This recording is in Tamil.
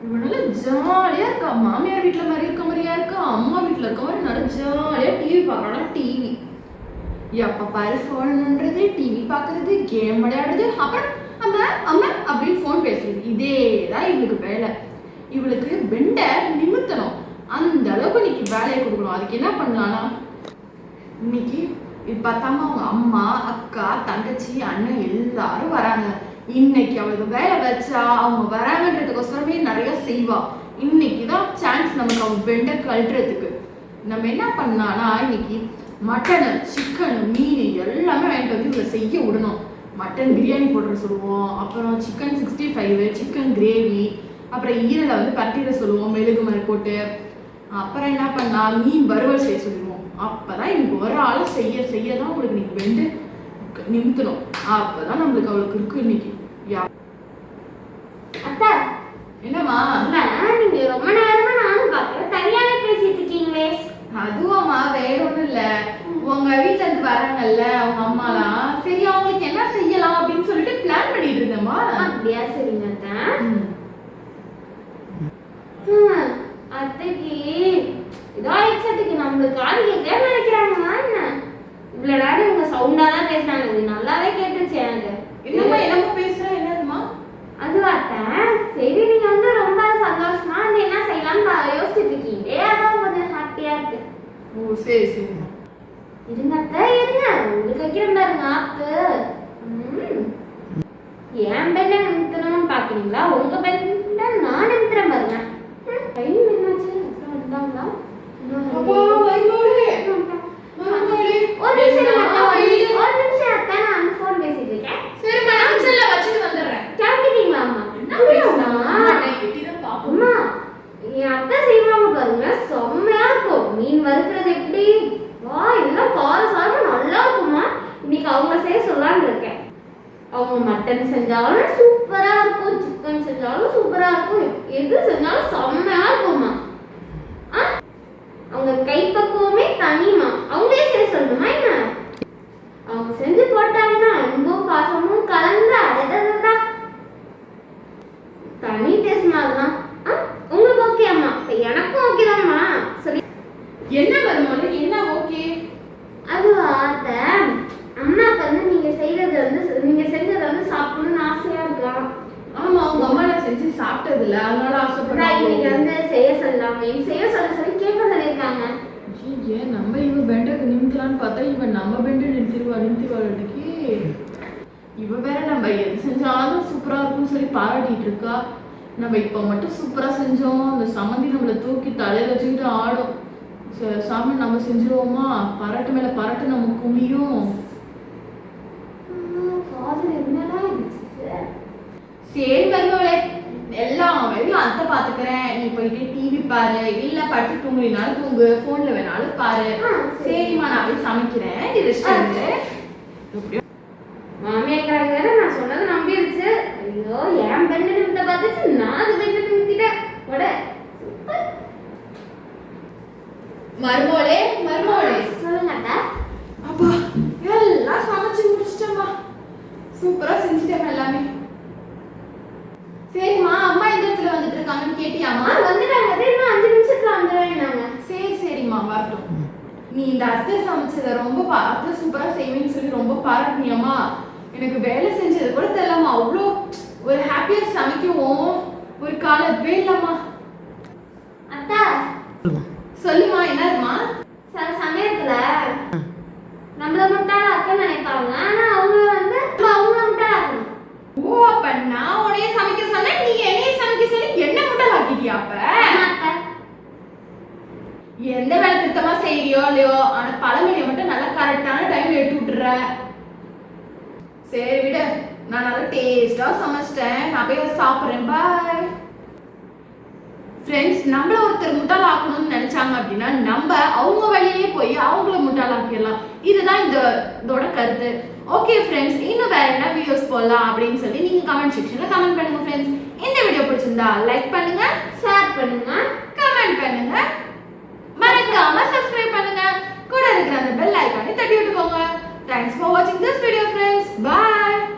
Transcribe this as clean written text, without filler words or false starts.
இவனால ஜாலியா இருக்கா. மாமியார் வீட்டுல மாதிரி இருக்க மாதிரியா இருக்கா, அம்மா வீட்டுல இருக்க மாதிரி நல்லா ஜாலியா டிவி பாக்குறானா. டிவி எப்ப பாரு போன்ன்றது, டிவி பாக்குறது, கேம் விளையாடுறது, அப்புறம் அம்மா அம்மா அப்படின்னு போன் பேசுறது. இதேதான் இவளுக்கு வேலை. இவளுக்கு பெண்டை நிமித்தணும், அந்த அளவுக்கு இன்னைக்கு வேலையை கொடுக்கணும். அதுக்கு என்ன பண்ணலாம்னா, இன்னைக்கு இது பார்த்தாம அவங்க அம்மா, அக்கா, தங்கச்சி, அண்ணன் எல்லாரும் வராங்க. இன்னைக்கு அவளுக்கு வேலை வச்சா அவங்க வராங்கன்றதுக்கோசரமே நிறைய செய்வா. இன்னைக்குதான் சான்ஸ் நமக்கு அவங்க பெண்டை கழட்டுறதுக்கு. நம்ம என்ன பண்ணலாம்னா, இன்னைக்கு மட்டனு, சிக்கனு, மீன் எல்லாமே வாங்கிட்டு வந்து இவளை செய்ய விடணும். மட்டன் பிரியாணி போடுற சொல்லுவோம், அப்புறம் சிக்கன் 65, சிக்கன் கிரேவி, அப்புறம் ஈரலை வந்து பட்டிட சொல்லுவோம் மெழுகு மாதிரி போட்டு. அப்புறம் என்ன பண்ணலாம், மீன் வறுவல் செய்ய சொல்லுவோம். அப்பதான் இன்னைக்கு ஒரு ஆளை செய்ய செய்யதான் உங்களுக்கு இன்னைக்கு வெண்டு நிமித்தணும். அப்பதான் நம்மளுக்கு அவளுக்கு இருக்கு இன்னைக்கு. அத்தா என்னம்மா? நீங்க ரொம்ப நேரமா நானும் பாக்குறேன், தனியாவே பேசிட்டு இருக்கீங்களே. அதுவாமா, வேற ஒண்ணும் இல்ல. உங்க வீட்டுல இருந்து வராங்கல்ல அவங்க அம்மாலாம், சரி அவங்களுக்கு என்ன செய்யலாம் அப்படின்னு சொல்லிட்டு பிளான் பண்ணிட்டு இருந்தேம்மா. அப்படியா? சரிங்க அத்தா. அத்தைக்கு ஏதோ ஆயிடுச்சத்துக்கு நம்மளுக்கு காது கேட்கலன்னு நினைக்கிறாங்கம்மா. என்ன இவ்வளவு நேரம் உங்க சவுண்டா தான் பேசினாங்க, இது நல்லாவே கேட்டுச்சு எனக்கு. என்னம்மா என்னமோ பேசுற, என்னதுமா? அதுவா அத்தை? சரி, நீங்க வந்து ரொம்ப சந்தோஷமா வந்து என்ன செய்யலாம்னு யோசிச்சுட்டு இருக்கீங்களே, அதான் கொஞ்சம் ஹாப்பியா இருக்கு. ஓ சரி சரிம்மா. இருங்க அத்தை, இருங்க, உங்களுக்கு வைக்கிறேன் பாருங்க ஆப்பு. என் பெண்ணை நிறுத்தணும்னு பாக்குறீங்களா? உங்க பெண்ணை நான் நிறுத்துறேன் பாருங்க. கை என்னாச்சு? வந்தாங்களா? ஒரு நிமிஷம் அத்தை, நான் ஃபோன் பேசிட்டு இருக்கேன். சரி மேடம், செல்ல வச்சிட்டு வந்துடுறேன். கிளம்பிட்டீங்களா அம்மா? அம்மா, என் அத்தை செய்வாங்க பாருங்க, செம்மையா இருக்கும். மீன் வறுக்கிறது எப்படி வா, எல்லாம் கார சாரமா நல்லா இருக்குமா. இன்னைக்கு அவங்க செய்ய சொல்லலான்னு இருக்கேன். அவங்க மட்டன் செஞ்சாலும் சூப்பரா இருக்கும், சிக்கன் செஞ்சாலும் சூப்பரா இருக்கும், எது செஞ்சாலும் செம்மையா இருக்குமா. அவங்க கைப்பக்குவமே தனிமா. அவங்களே செய்ய சொல்லணுமா என்ன? அவங்க செஞ்சு போட்டாங்கன்னா அன்பும் பாசமும் கலந்து அடடா தனி டேஸ்ட் மாதிரிதான். உங்களுக்கு ஓகே அம்மா? எனக்கும் ஓகே தான்மா. சரி, என்ன வருமானு என்ன ஓகே? அதுவா அத்தை, அம்மாக்கு வந்து நீங்க செய்யறது வந்து, நீங்க செஞ்சதை வந்து சாப்பிடணும்னு ஆசையா இருக்கலாம். ஆமா, அவங்க அம்மா நான் செஞ்சு சாப்பிட்டது இல்ல, அதனால ஆசைப்படுறாங்க. இன்னைக்கு வந்து செய்ய சொல்லலாம், செய்ய சொல்லி கேட்க சொல்லியிருக்காங்க. ஏன் நம்ம இவ பெண்டுக்கு நிமித்தலான்னு பார்த்தா இவன் நம்ம பெண்டு நிறுத்திடுவாளுக்கு. இவ வேற நம்ம எது செஞ்சாலும் சூப்பரா இருக்கும்னு சொல்லி பாராட்டிட்டு இருக்கா. நம்ம இப்ப மட்டும் சூப்பரா செஞ்சோம், அந்த சம்மந்தி நம்மளை தூக்கி தலையில வச்சுக்கிட்டு ஆடும். சாமி நம்ம செஞ்சிருவோமா? பாராட்டு மேல பாராட்டு நம்ம குமியும். சரி மருமகளே, எல்லாம் வேலையும் அத்தை பாத்துக்கிறேன், நீ போயிட்டு டிவி பாரு, இல்ல படுத்து தூங்குறீனாலும் தூங்கு, போன்ல வேணாலும் பாரு. சரிம்மா, நான் போய் சமைக்கிறேன், நீ ரெஸ்ட் எடுத்து. மாமியார் வேற நான் சொன்னது நம்பிடுச்சு. ஐயோ, என் பெண்ணு நிமித்த பார்த்துச்சு, நான் அது பெண்ணு நிமித்திட்டேன். மருமகளே சொல்லுங்க அத்தா. அப்பா எல்லாம் சமைச்சு முடிச்சிட்டேம்மா, சூப்பரா செஞ்சுட்டேன் எல்லாமே. சரிம்மா, அம்மா எந்த இடத்துல வந்துட்டு இருக்காங்கன்னு கேட்டியாம்மா? வந்துட்டாங்க, இன்னும் 5 நிமிஷத்துல வந்துடுவேன்னாங்க. சரிம்மா, வரட்டும். நீ இந்த அத்தை சமைச்சதை ரொம்ப அத்தை சூப்பரா செய்வேன்னு சொல்லி ரொம்ப பாராட்டினியம்மா. எனக்கு வேலை செஞ்சது கூட தெரியலம்மா, அவ்வளோ ஒரு ஹாப்பியா சமைக்கவும் ஒரு காலப்பே இல்லம்மா. அத்தா சொல்லுமா, என்னதுமா? சில சமயத்துல நம்மள முட்டாளா அக்கன்னு நினைப்பாங்க, ஆனா அவங்க வந்து அவங்கள முட்டாளாக்கணும். ஓ, அப்ப நான் உன்னைய சமைக்க சொன்னேன், நீ என்னைய சமைக்க சொல்லி என்ன முட்டாளாக்கிட்டியா? அப்ப எந்த வேலை திட்டமா செய்யறியோ இல்லையோ, ஆனா பழமொழியை மட்டும் நல்லா கரெக்டான டைம்ல எடுத்து விட்டுற. சரி விடு, நான் நல்லா டேஸ்டா சமைச்சிட்டேன், நான் போய் சாப்பிட்றேன். பாய். ஃப்ரெண்ட்ஸ், நம்மள ஒருத்தர் முட்டாள் ஆக்கணும்னு நினைச்சாங்க அப்படின்னா நம்ம அவங்க வழியிலே போய் அவங்கள முட்டாள் ஆக்கிடலாம். இதுதான் இதோட கருத்து. ஓகே ஃப்ரெண்ட்ஸ், இன்னும் வேற என்ன வீடியோஸ் போடலாம் அப்படின்னு சொல்லி நீங்க கமெண்ட் செக்ஷன்ல கமெண்ட் பண்ணுங்க ஃப்ரெண்ட்ஸ். இந்த வீடியோ பிடிச்சிருந்தா லைக் பண்ணுங்க, ஷேர் பண்ணுங்க, கமெண்ட் பண்ணுங்க, மறக்காம சப்ஸ்கிரைப் பண்ணுங்க, கூட இருக்கிற அந்த பெல் ஐகானை தட்டி விட்டுக்கோங்க. Thanks for watching this video friends. Bye.